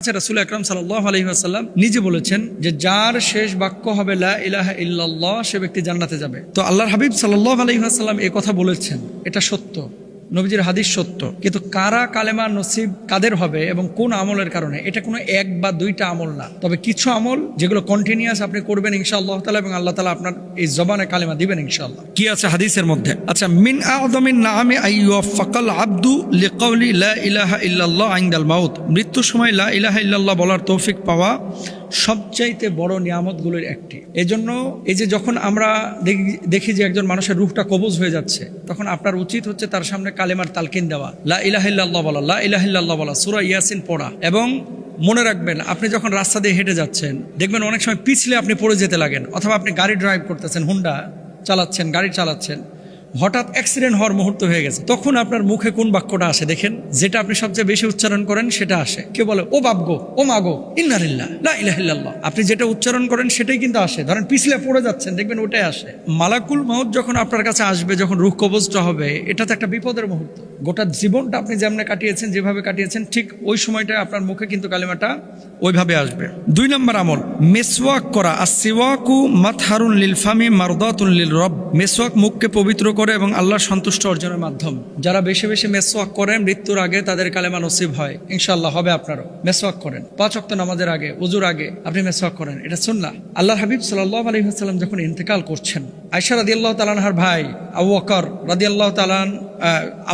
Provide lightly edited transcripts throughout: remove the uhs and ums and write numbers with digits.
রাসূল আকরাম সাল্লাল্লাহু আলাইহি ওয়াসাল্লাম নিজে বলেছেন যে যার শেষ বাক্য হবে লা ইলাহা ইল্লাল্লাহ সে ব্যক্তি জান্নাতে যাবে। তো আল্লাহর হাবিব সাল্লাল্লাহু আলাইহি ওয়াসাল্লাম এই কথা বলেছেন, এটা সত্য, নবীজির হাদিস সত্য। কিন্তু কারা কালেমা নসিব কাদের হবে এবং কোন আমলের কারণে, এটা কোনো এক বা দুইটা আমল না, তবে কিছু আমল যেগুলো কন্টিনিউয়াস আপনি করবেন ইনশাআল্লাহ তাআলা, এবং আল্লাহ তাআলা আপনার এই জবানে কালেমা দিবেন ইনশাআল্লাহ। কি আছে হাদিসের মধ্যে? আচ্ছা, মিন আযমিন নাআমি আইয়ুফাকাল আবদু লিকাউলি লা ইলাহা ইল্লাল্লাহ ইনদাল মাউত, মৃত্যুর সময় লা ইলাহা ইল্লাল্লাহ বলার তৌফিক পাওয়া সবচাইতে বড় নিয়ামতগুলোর একটি। এজন্য এই যে যখন আমরা দেখি যে একজন মানুষের রূহটা কবজ হয়ে যাচ্ছে, তখন আপনার উচিত হচ্ছে তার সামনে কালেমার তালকিন দেওয়া, লা ইলাহা ইল্লাল্লাহ বলা, লা ইলাহা ইল্লাল্লাহ বলা, সূরা ইয়াসিন পড়া। এবং মনে রাখবেন, আপনি যখন রাস্তা দিয়ে হেঁটে যাচ্ছেন দেখবেন অনেক সময় পিছলে আপনি পড়ে যেতে লাগেন, অথবা আপনি গাড়ি ড্রাইভ করতেছেন, হুন্ডা চালাচ্ছেন, গাড়ি চালাচ্ছেন, হঠাৎ অ্যাক্সিডেন্ট হওয়ার মুহূর্ত হয়ে গেছে, তখন আপনার মুখে কোন বাক্যটা আসে দেখেন, যেটা আপনি সবচেয়ে বেশি উচ্চারণ করেন সেটা আসে। কেউ বলে ও বাপ গো, ও মা গো, ইন্না লিল্লাহ, লা ইলাহা ইল্লাল্লাহ। আপনি যেটা উচ্চারণ করেন সেটাই কিন্তু আসে। ধরেন পিছলে পড়ে যাচ্ছেন, দেখবেন ওটাই আসে। মালাকুল মাউত যখন আপনার কাছে আসবে, যখন রূহ কবজটা হবে, এটা তো একটা বিপদের মুহূর্ত। গোটা জীবনটা আপনি যেমনে কাটিয়েছেন, যেভাবে কাটিয়েছেন, ঠিক ওই সময়টা আপনার মুখে কিন্তু কালেমাটা ওইভাবে আসবে। 2 নম্বর আমল, মেসওয়াক করা। আসসিওয়াকু মাতহারুন লিল ফামি মারদাতুন লিল রব, মেসওয়াক মুখকে পবিত্র করে এবং আল্লাহর সন্তুষ্ট অর্জনের মাধ্যম। যারা বেশি বেশি মেসওয়াক করেন মৃত্যুর আগে তাদের কালেমা নসিব হয় ইনশাআল্লাহ। হবে আপনারও। মেসওয়াক করেন 5 ওয়াক্ত নামাজের আগে, ওযুর আগে আপনি মেসওয়াক করেন, এটা সুন্নাহ। আল্লাহর হাবিব সাল্লাল্লাহু আলাইহি ওয়াসাল্লাম যখন ইন্তেকাল করছেন, আয়েশা রাদিয়াল্লাহু তাআলা আনহার ভাই আবু বকর রাদিয়াল্লাহু তাআলা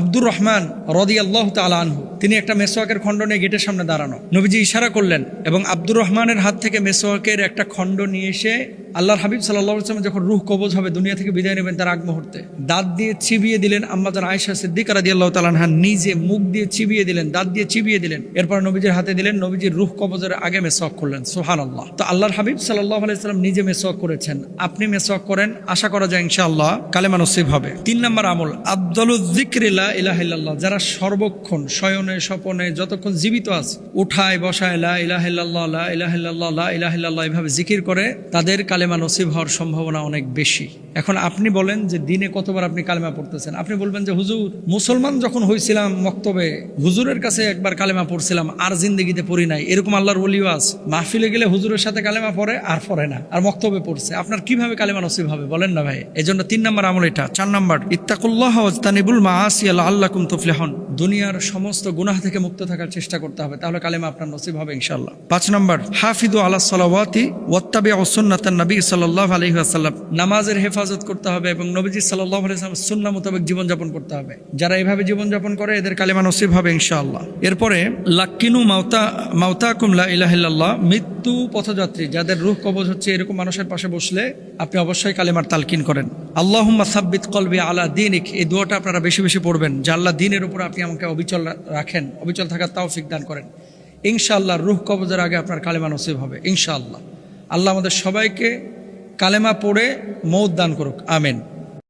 আব্দুর রহমান রাদিয়াল্লাহু তাআলা আনহু, তিনি একটা মেসওয়াকের খণ্ড নিয়ে গেটের সামনে দাঁড়ানো। নবীজি ইশারা করলেন এবং আব্দুর রহমানের হাত থেকে মেসওয়াকের একটা খণ্ড নিয়ে এসে আল্লাহর হাবিব সাল্লাল্লাহু আলাইহি ওয়াসাল্লাম যখন রূহ কবজ হবে, দুনিয়া থেকে বিদায় নেবেন তার আগ মুহূর্তে, দাঁত দিয়ে চিবিয়ে দিলেন। আম্মাজান আয়েশা সিদ্দিকা রাদিয়াল্লাহু তাআলা আনহা নিজে মুখ দিয়ে চিবিয়ে দিলেন, দাঁত দিয়ে চিবিয়ে দিলেন, এরপর নবীজির হাতে দিলেন। নবীজির রূহ কবজের আগে মেসওয়াক করলেন। সুবহানাল্লাহ। তো আল্লাহর হাবিব সাল্লাল্লাহু আলাইহি ওয়াসাল্লাম নিজে মেসওয়াক করেছেন, আপনি মেসওয়াক করেন, আশা করা যায় ইনশাআল্লাহ কালেমা নসিব হবে। 3 নম্বর আমল, আফদালুয যিকরি লা ইলাহা ইল্লাল্লাহ, যারা সর্বক্ষণ শয়নে স্বপনে যতক্ষণ জীবিত আছে, উঠায় বসায় লা ইলাহা ইল্লাল্লাহ, লা ইলাহা ইল্লাল্লাহ, লা ইলাহা ইল্লাল্লাহ এভাবে জিকির করে, তাদের কালেমা নসিব হওয়ার সম্ভাবনা অনেক বেশি। এখন আপনি বলেন যে দিনে কতবার আপনি কালেমা পড়তেছেন? আপনি বলবেন যে হুজুর, মুসলমান যখন হয়েছিলাম মক্তবে হুজুরের কাছে একবার কালেমা পড়ছিলাম, আর জিন্দেগিতে পড়ি নাই। এরকম আল্লাহর ওলিও আছে, মাহফিলে গেলে হুজুরের সাথে কালেমা পড়ে আর পড়ে না, আর মক্তবে পড়ছে। আপনার কিভাবে কালেমা নসিব হবে বলেন না ভাই? এজন্য 3 নম্বর আমল এটা। 4 নম্বর, ইত্তাকুল্লাহ ওয়াজতানিবুল মাআসি লাআল্লাকুম তুফলিহুন, দুনিয়ার সমস্ত গুনাহ থেকে মুক্ত থাকার চেষ্টা করতে হবে, তাহলে কালেমা আপনার নসিব হবে ইনশাআল্লাহ। 5 নম্বর, হাফিযু আলাস সালাওয়াতি ওয়াত্তাবিউ সুন্নাতান নবী সাল্লাল্লাহু আলাইহি ওয়াসাল্লাম, নামাজের হেফাজত করতে হবে এবং নবীজি সাল্লাল্লাহু আলাইহি ওয়াসাল্লাম সুন্নাহ মোতাবেক জীবনযাপন করতে হবে। যারা এভাবে জীবনযাপন করে এদের কালেমা নসিব হবে ইনশাআল্লাহ। এরপরে লাক্কিনু মাউতাকুম লা ইলাহা ইল্লাল্লাহ, মৃত্যু পথযাত্রী যাদের রূহ কবজ হচ্ছে এরকম মানুষের পাশে বসলে আপনি অবশ্যই কালেমার তালকিন করেন। আল্লাহুম্মা সাব্বিত কলবি আলা দীনিক, এই দোয়াটা আপনারা বেশি বেশি পড়বেন যে আল্লাহ দ্বীনের উপর আপনি আমাকে অবিচল রাখেন, অবিচল থাকার তৌফিক দান করেন। ইনশাআল্লাহ রূহ কবজের আগে আপনার কালেমা নসিব হবে ইনশাআল্লাহ। আল্লাহ আমাদের সবাইকে কালেমা পড়ে মৌত দান করুক, আমিন।